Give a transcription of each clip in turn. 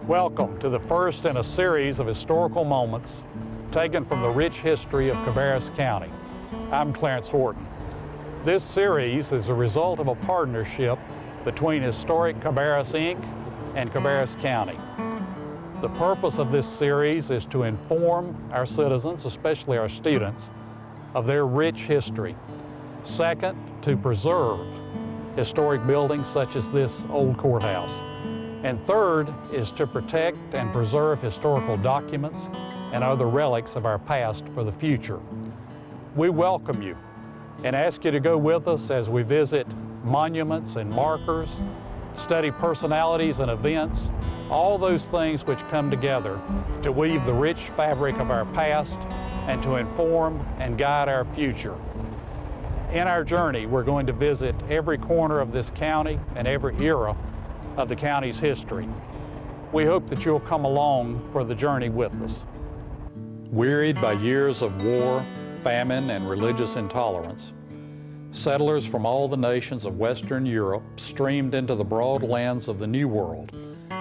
Welcome to the first in a series of historical moments taken from the rich history of Cabarrus County. I'm Clarence Horton. This series is a result of a partnership between Historic Courthouse, Inc. and Cabarrus County. The purpose of this series is to inform our citizens, especially our students, of their rich history. Second, to preserve historic buildings such as this old courthouse. And third is to protect and preserve historical documents and other relics of our past for the future. We welcome you and ask you to go with us as we visit monuments and markers, study personalities and events, all those things which come together to weave the rich fabric of our past and to inform and guide our future. In our journey, we're going to visit every corner of this county and every era of the county's history. We hope that you'll come along for the journey with us. Wearied by years of war, famine, and religious intolerance, settlers from all the nations of Western Europe streamed into the broad lands of the New World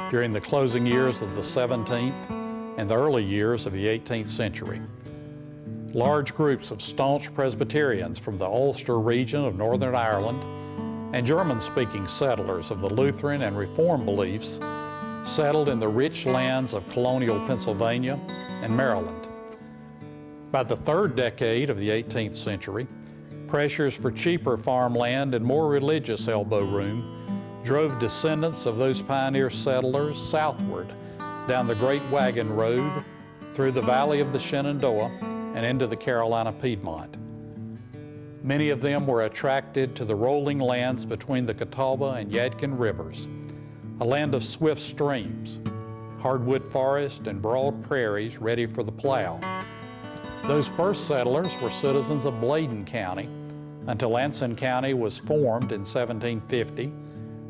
during the closing years of the 17th and the early years of the 18th century. Large groups of staunch Presbyterians from the Ulster region of Northern Ireland and German-speaking settlers of the Lutheran and Reformed beliefs settled in the rich lands of colonial Pennsylvania and Maryland. By the third decade of the 18th century, pressures for cheaper farmland and more religious elbow room drove descendants of those pioneer settlers southward down the Great Wagon Road, through the valley of the Shenandoah, and into the Carolina Piedmont. Many of them were attracted to the rolling lands between the Catawba and Yadkin rivers, a land of swift streams, hardwood forest, and broad prairies ready for the plow. Those first settlers were citizens of Bladen County until Anson County was formed in 1750,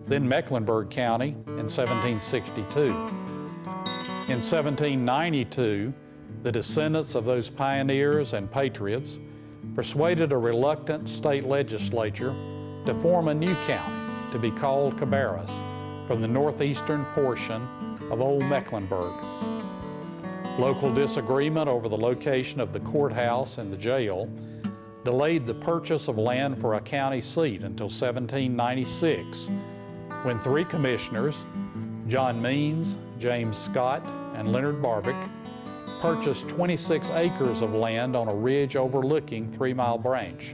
then Mecklenburg County in 1762. In 1792, the descendants of those pioneers and patriots persuaded a reluctant state legislature to form a new county to be called Cabarrus from the northeastern portion of Old Mecklenburg. Local disagreement over the location of the courthouse and the jail delayed the purchase of land for a county seat until 1796, when three commissioners, John Means, James Scott, and Leonard Barbic, purchased 26 acres of land on a ridge overlooking 3 Mile Branch.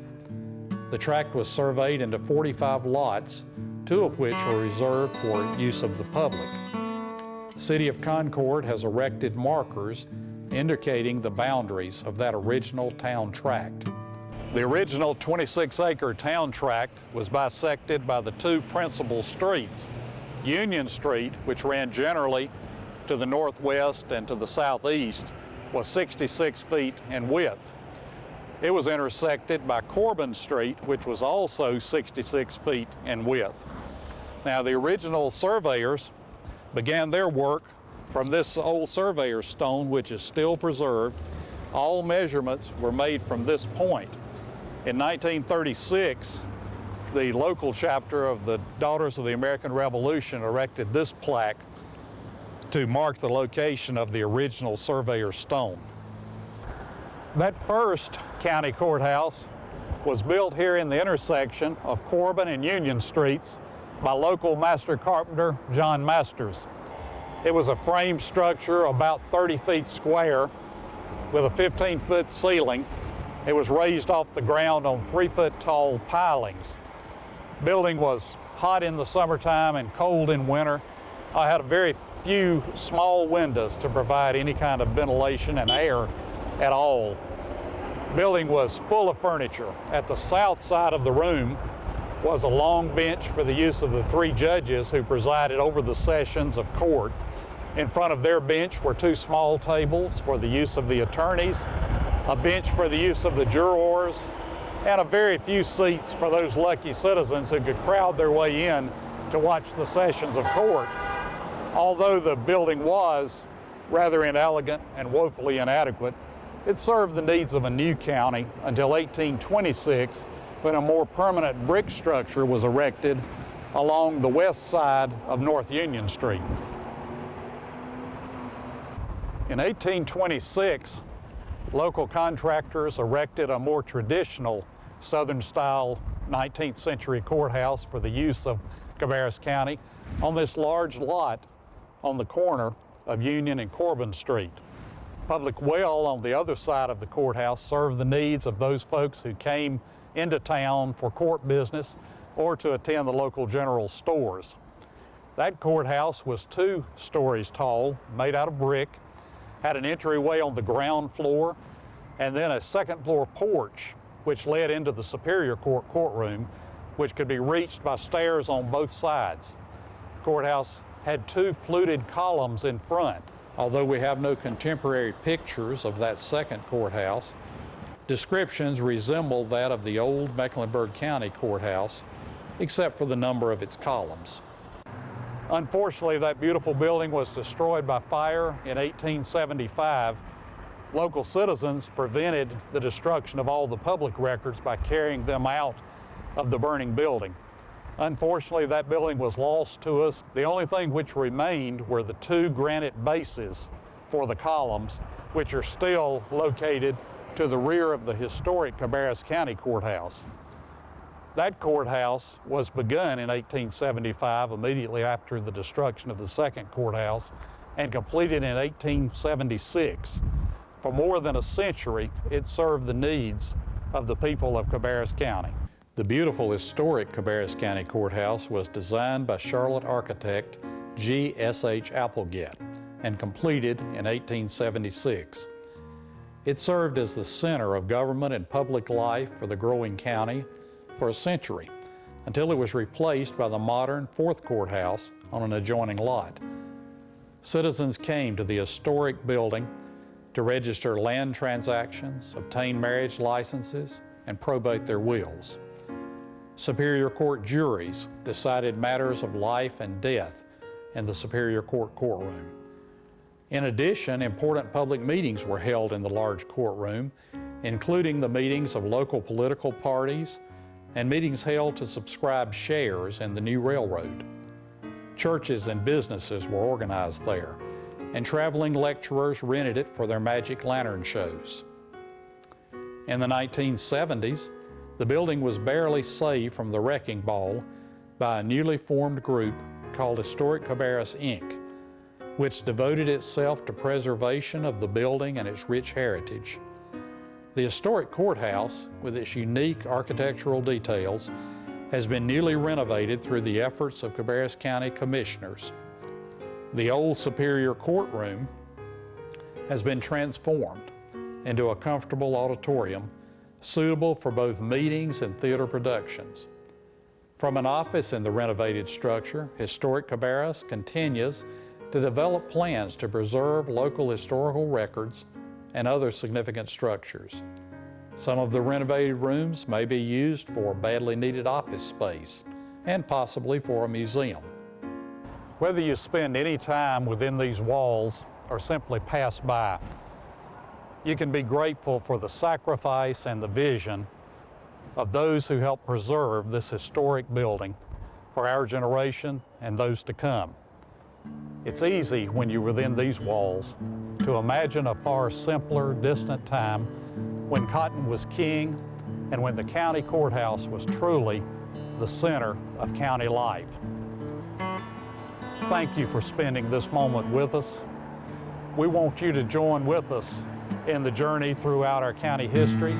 The tract was surveyed into 45 lots, 2 of which were reserved for use of the public. The City of Concord has erected markers indicating the boundaries of that original town tract. The original 26-acre town tract was bisected by the 2 principal streets. Union Street, which ran generally to the northwest and to the southeast, was 66 feet in width. It was intersected by Corbin Street, which was also 66 feet in width. Now, the original surveyors began their work from this old surveyor's stone, which is still preserved. All measurements were made from this point. In 1936, the local chapter of the Daughters of the American Revolution erected this plaque to mark the location of the original surveyor's stone. That first county courthouse was built here in the intersection of Corbin and Union Streets by local master carpenter John Masters. It was a frame structure about 30 feet square with a 15-foot ceiling. It was raised off the ground on 3-foot tall pilings. The building was hot in the summertime and cold in winter. I had a very few small windows to provide any kind of ventilation and air at all. The building was full of furniture. At the south side of the room was a long bench for the use of the 3 judges who presided over the sessions of court. In front of their bench were 2 small tables for the use of the attorneys, a bench for the use of the jurors, and a very few seats for those lucky citizens who could crowd their way in to watch the sessions of court. Although the building was rather inelegant and woefully inadequate, it served the needs of a new county until 1826, when a more permanent brick structure was erected along the west side of North Union Street. In 1826, local contractors erected a more traditional Southern-style 19th century courthouse for the use of Cabarrus County on this large lot on the corner of Union and Corbin Street. Public well on the other side of the courthouse served the needs of those folks who came into town for court business or to attend the local general stores. That courthouse was 2 stories tall, made out of brick, had an entryway on the ground floor, and then a second-floor porch which led into the Superior Court courtroom, which could be reached by stairs on both sides. The courthouse had 2 fluted columns in front. Although we have no contemporary pictures of that second courthouse, descriptions resemble that of the old Mecklenburg County courthouse, except for the number of its columns. Unfortunately, that beautiful building was destroyed by fire in 1875. Local citizens prevented the destruction of all the public records by carrying them out of the burning building. Unfortunately, that building was lost to us. The only thing which remained were the 2 granite bases for the columns, which are still located to the rear of the historic Cabarrus County Courthouse. That courthouse was begun in 1875, immediately after the destruction of the second courthouse, and completed in 1876. For more than a century, it served the needs of the people of Cabarrus County. The beautiful historic Cabarrus County Courthouse was designed by Charlotte architect G.S.H. Applegate and completed in 1876. It served as the center of government and public life for the growing county for a century, until it was replaced by the modern 4th Courthouse on an adjoining lot. Citizens came to the historic building to register land transactions, obtain marriage licenses, and probate their wills. Superior Court juries decided matters of life and death in the Superior Court courtroom. In addition, important public meetings were held in the large courtroom, including the meetings of local political parties and meetings held to subscribe shares in the new railroad. Churches and businesses were organized there, and traveling lecturers rented it for their magic lantern shows. In the 1970s, the building was barely saved from the wrecking ball by a newly formed group called Historic Cabarrus, Inc., which devoted itself to preservation of the building and its rich heritage. The Historic Courthouse, with its unique architectural details, has been newly renovated through the efforts of Cabarrus County commissioners. The old Superior Courtroom has been transformed into a comfortable auditorium suitable for both meetings and theater productions. From an office in the renovated structure, Historic Cabarrus continues to develop plans to preserve local historical records and other significant structures. Some of the renovated rooms may be used for badly needed office space and possibly for a museum. Whether you spend any time within these walls or simply pass by, you can be grateful for the sacrifice and the vision of those who helped preserve this historic building for our generation and those to come. It's easy when you're within these walls to imagine a far simpler, distant time when cotton was king and when the county courthouse was truly the center of county life. Thank you for spending this moment with us. We want you to join with us in the journey throughout our county history